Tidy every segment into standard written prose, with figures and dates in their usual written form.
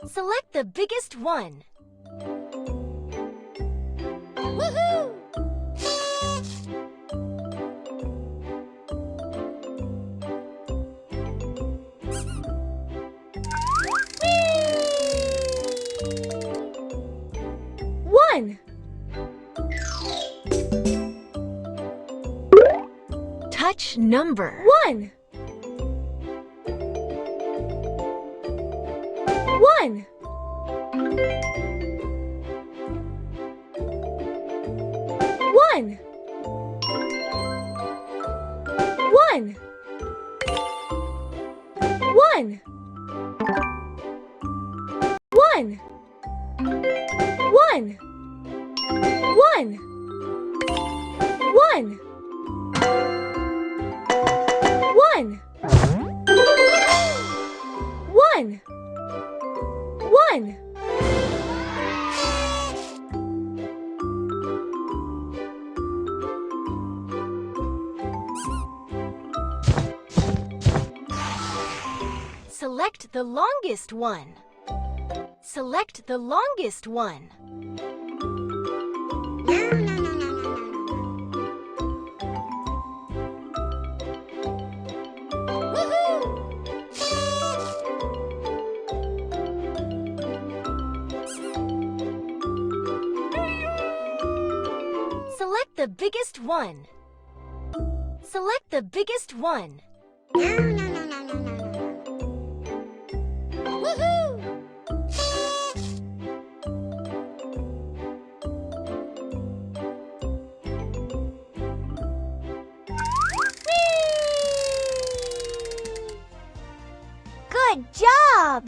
Select the biggest one. Woohoo! One. Touch number 1. 1. 1. 1. 1. 1. 1. 1. 1. 1. 1. 1. Select the longest one. Select the longest one. Select the biggest one. Select the biggest one. Woohoo! Good job!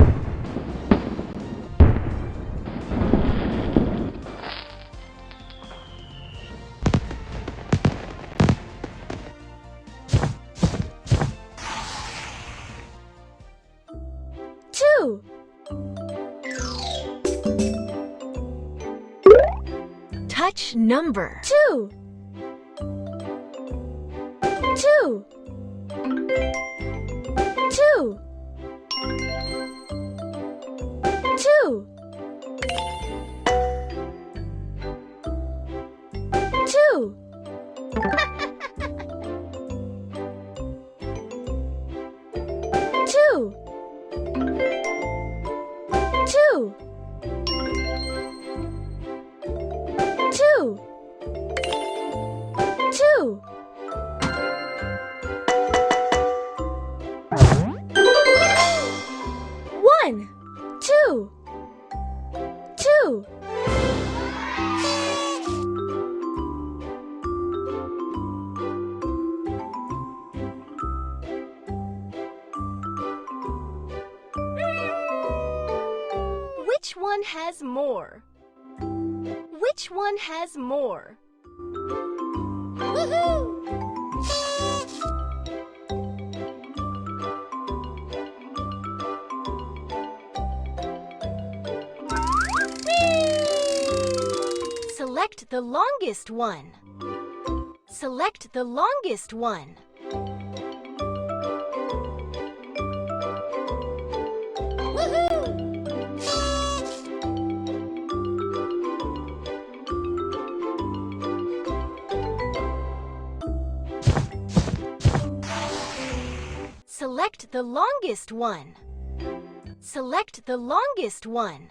Two. Touch number 2. 2. 2. 2. 2. 2. 2. 2. 2. 1. 2. 2. Which one has more? Which one has more? Woohoo! Select the longest one. Select the longest one. Select the longest one. Select the longest one.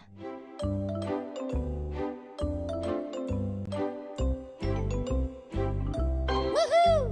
Woohoo!